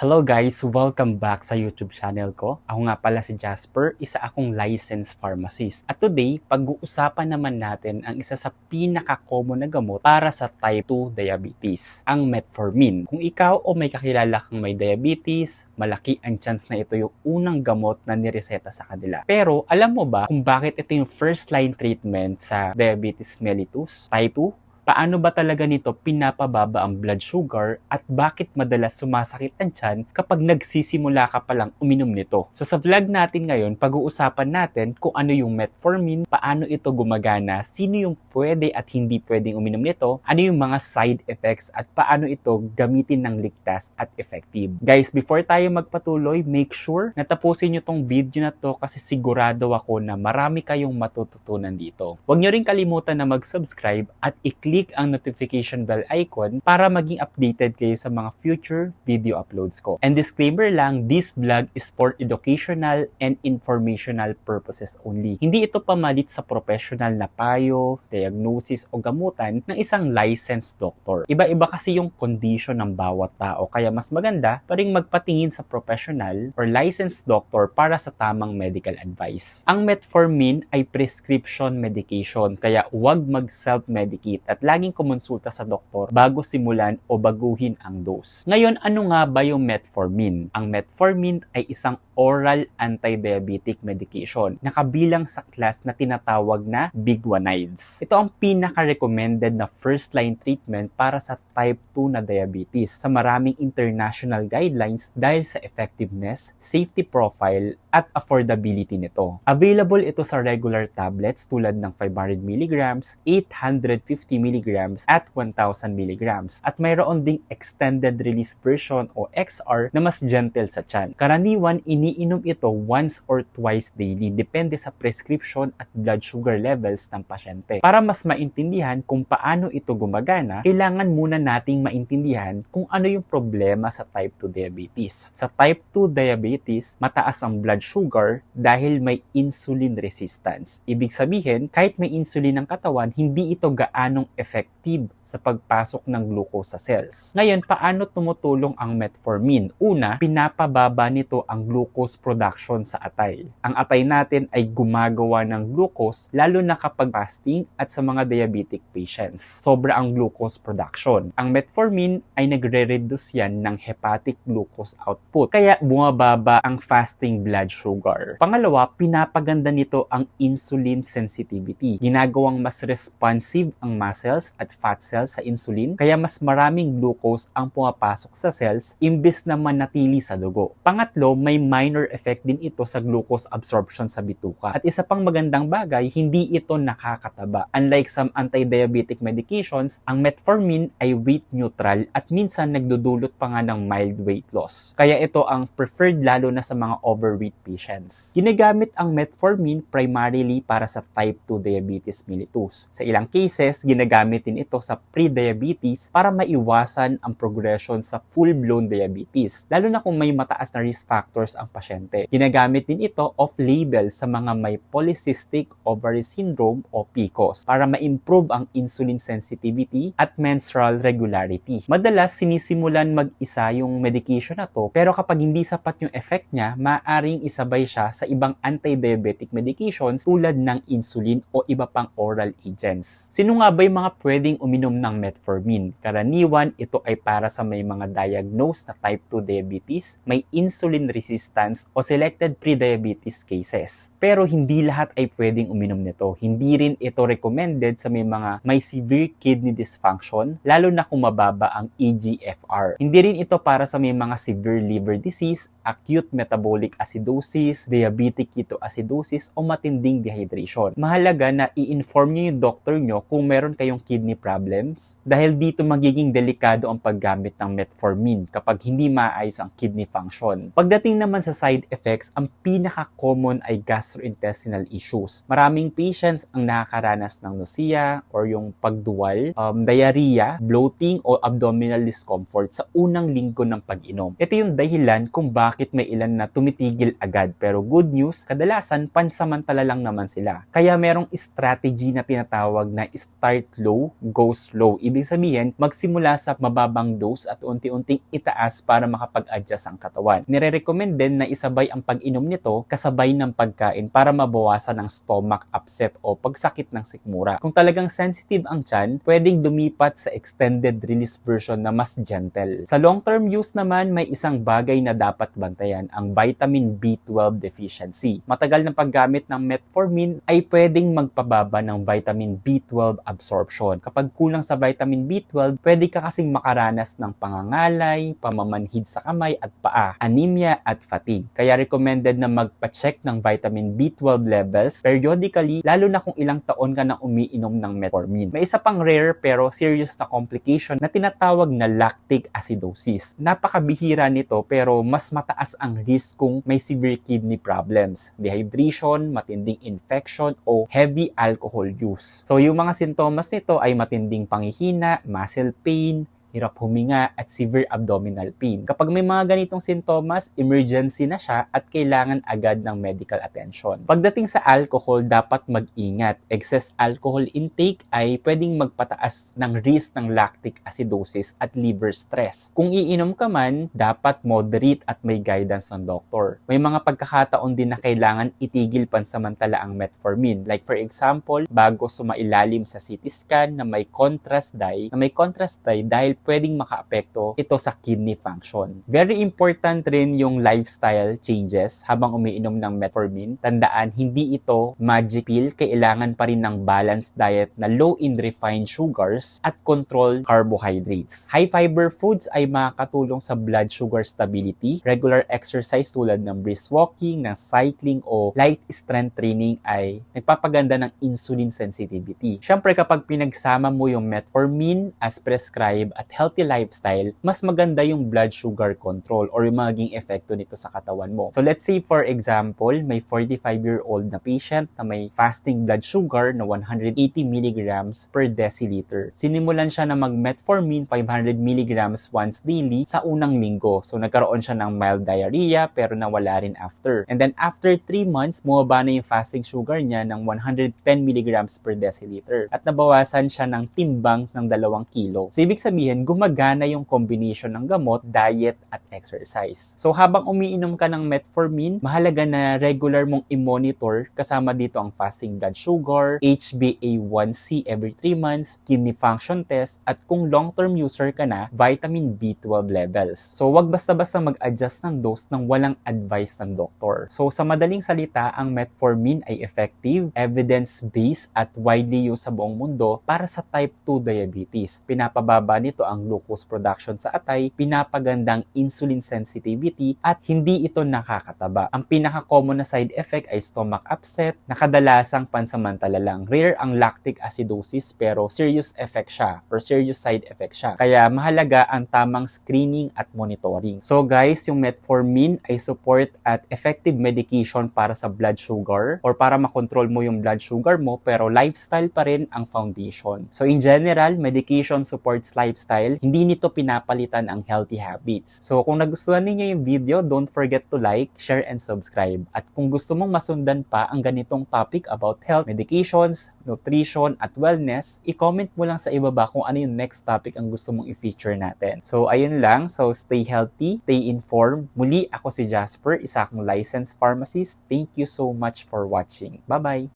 Hello guys! Welcome back sa YouTube channel ko. Ako nga pala si Jasper, isa akong licensed pharmacist. At today, pag-uusapan naman natin ang isa sa pinaka-common na gamot para sa type 2 diabetes, ang metformin. Kung ikaw o may kakilala kang may diabetes, malaki ang chance na ito yung unang gamot na nireseta sa kanila. Pero alam mo ba kung bakit ito yung first line treatment sa diabetes mellitus type 2? Paano ba talaga nito pinapababa ang blood sugar at bakit madalas sumasakit ang tiyan kapag nagsisimula ka palang uminom nito? So sa vlog natin ngayon, pag-uusapan natin kung ano yung metformin, paano ito gumagana, sino yung pwede at hindi pwedeng uminom nito, ano yung mga side effects at paano ito gamitin ng ligtas at effective. Guys, before tayo magpatuloy, make sure na tapusin nyo tong video na to kasi sigurado ako na marami kayong matututunan dito. Huwag nyo rin kalimutan na mag-subscribe at i-click ang notification bell icon para maging updated kayo sa mga future video uploads ko. And disclaimer lang, this vlog is for educational and informational purposes only. Hindi ito pamalit sa professional na payo, diagnosis o gamutan ng isang licensed doctor. Iba-iba kasi yung condition ng bawat tao, kaya mas maganda pa ring magpatingin sa professional or licensed doctor para sa tamang medical advice. Ang metformin ay prescription medication, kaya huwag mag-self-medicate at laging kumonsulta sa doktor bago simulan o baguhin ang dose. Ngayon, ano nga ba yung metformin? Ang metformin ay isang oral anti-diabetic medication na kabilang sa class na tinatawag na biguanides. Ito ang pinaka-recommended na first-line treatment para sa type 2 na diabetes sa maraming international guidelines dahil sa effectiveness, safety profile, at affordability nito. Available ito sa regular tablets tulad ng 500 mg, 850 mg, at 1,000 mg. At mayroon ding extended release version o XR na mas gentle sa tiyan. Karaniwan, iniinom ito once or twice daily depende sa prescription at blood sugar levels ng pasyente. Para mas maintindihan kung paano ito gumagana, kailangan muna nating maintindihan kung ano yung problema sa type 2 diabetes. Sa type 2 diabetes, mataas ang blood sugar dahil may insulin resistance. Ibig sabihin, kahit may insulin ng katawan, hindi ito gaanong effective sa pagpasok ng glucose sa cells. Ngayon, paano tumutulong ang metformin? Una, pinapababa nito ang glucose production sa atay. Ang atay natin ay gumagawa ng glucose lalo na kapag fasting at sa mga diabetic patients. Sobra ang glucose production. Ang metformin ay nagre-reduce yan ng hepatic glucose output. Kaya bumababa ang fasting blood sugar. Pangalawa, pinapaganda nito ang insulin sensitivity. Ginagawang mas responsive ang muscles at fat cells sa insulin, kaya mas maraming glucose ang pumapasok sa cells imbes na manatili sa dugo. Pangatlo, may minor effect din ito sa glucose absorption sa bituka. At isa pang magandang bagay, hindi ito nakakataba. Unlike some anti-diabetic medications, ang metformin ay weight neutral at minsan nagdudulot pa nga ng mild weight loss. Kaya ito ang preferred lalo na sa mga overweight patients. Ginagamit ang metformin primarily para sa type 2 diabetes mellitus. Sa ilang cases, ginagamit din ito sa pre-diabetes para maiwasan ang progression sa full-blown diabetes, lalo na kung may mataas na risk factors ang pasyente. Ginagamit din ito off-label sa mga may polycystic ovary syndrome o PCOS para ma-improve ang insulin sensitivity at menstrual regularity. Madalas, sinisimulan mag-isa yung medication na to, pero kapag hindi sapat yung effect niya, maaaring isabay siya sa ibang anti-diabetic medications tulad ng insulin o iba pang oral agents. Sino nga ba yung mga pwedeng uminom ng metformin? Karaniwan, ito ay para sa may mga diagnosed na type 2 diabetes, may insulin resistance o selected pre-diabetes cases. Pero hindi lahat ay pwedeng uminom nito. Hindi rin ito recommended sa may mga may severe kidney dysfunction, lalo na kung mababa ang eGFR. Hindi rin ito para sa may mga severe liver disease, acute metabolic acidosis, diabetic ketoacidosis o matinding dehydration. Mahalaga na i-inform niyo yung doctor nyo kung meron kayong kidney problems dahil dito magiging delikado ang paggamit ng metformin kapag hindi maayos ang kidney function. Pagdating naman sa side effects, ang pinaka-common ay gastrointestinal issues. Maraming patients ang nakakaranas ng nausea or yung pagduwal, diarrhea, bloating o abdominal discomfort sa unang linggo ng pag-inom. Ito yung dahilan kung bakit may ilan na tumitigil agad. Pero good news, kadalasan pansamantala lang naman sila. Kaya merong strategy na tinatawag na start low, go slow. Ibig sabihin, magsimula sa mababang dose at unti-unting itaas para makapag-adjust ang katawan. Nire-recommend din na isabay ang pag-inom nito kasabay ng pagkain para mabawasan ang stomach upset o pagsakit ng sikmura. Kung talagang sensitive ang tiyan, pwedeng lumipat sa extended release version na mas gentle. Sa long-term use naman, may isang bagay na dapat bantayan, ang vitamin B12 deficiency. Matagal na paggamit ng metformin ay pwedeng magpababa ng vitamin B12 absorption. Kapag kulang sa vitamin B12, pwede ka kasing makaranas ng pangangalay, pamamanhid sa kamay at paa, anemia at fatigue. Kaya recommended na magpa-check ng vitamin B12 levels periodically, lalo na kung ilang taon ka nang umiinom ng metformin. May isa pang rare pero serious na complication na tinatawag na lactic acidosis. Napakabihira nito pero mas mataas ang risk kung may severe kidney problems, dehydration, matinding infection o heavy alcohol use. So yung mga sintomas nito ay matinding panghihina, muscle pain, hirap huminga at severe abdominal pain. Kapag may mga ganitong sintomas, emergency na siya at kailangan agad ng medical attention. Pagdating sa alcohol, dapat mag-ingat. Excess alcohol intake ay pwedeng magpataas ng risk ng lactic acidosis at liver stress. Kung iinom ka man, dapat moderate at may guidance ng doktor. May mga pagkakataon din na kailangan itigil pansamantala ang metformin. Like for example, bago sumailalim sa CT scan na may contrast dye dahil pwedeng makaapekto ito sa kidney function. Very important rin yung lifestyle changes habang umiinom ng metformin. Tandaan, hindi ito magic pill. Kailangan pa rin ng balanced diet na low in refined sugars at controlled carbohydrates. High fiber foods ay makakatulong sa blood sugar stability. Regular exercise tulad ng brisk walking, ng cycling o light strength training ay nagpapaganda ng insulin sensitivity. Siyempre, kapag pinagsama mo yung metformin as prescribed at healthy lifestyle, mas maganda yung blood sugar control or yung magiging epekto nito sa katawan mo. So let's say for example, may 45-year-old na patient na may fasting blood sugar na 180 mg per deciliter. Sinimulan siya na mag-metformin 500 mg once daily sa unang linggo. So nagkaroon siya ng mild diarrhea pero nawala rin after. And then after 3 months, bumaba na yung fasting sugar niya ng 110 mg per deciliter at nabawasan siya ng timbang ng 2 kilo. So ibig sabihin, gumagana yung combination ng gamot, diet, at exercise. So habang umiinom ka ng metformin, mahalaga na regular mong i-monitor kasama dito ang fasting blood sugar, HbA1c every 3 months, kidney function test, at kung long-term user ka na, vitamin B12 levels. So wag basta-basta mag-adjust ng dose nang walang advice ng doktor. So sa madaling salita, ang metformin ay effective, evidence-based, at widely used sa buong mundo para sa type 2 diabetes. Pinapababa nito ang glucose production sa atay, pinapagandang insulin sensitivity, at hindi ito nakakataba. Ang pinaka-common na side effect ay stomach upset, na kadalasang pansamantala lang. Rare ang lactic acidosis pero serious effect siya or serious side effect siya. Kaya mahalaga ang tamang screening at monitoring. So guys, yung metformin ay support at effective medication para sa blood sugar or para makontrol mo yung blood sugar mo pero lifestyle pa rin ang foundation. So in general, medication supports lifestyle, hindi nito pinapalitan ang healthy habits. So kung nagustuhan niyo yung video, don't forget to like, share, and subscribe. At kung gusto mong masundan pa ang ganitong topic about health, medications, nutrition, at wellness, i-comment mo lang sa ibaba kung ano yung next topic ang gusto mong i-feature natin. So ayun lang, so stay healthy, stay informed. Muli, ako si Jasper, isa akong licensed pharmacist. Thank you so much for watching. Bye-bye!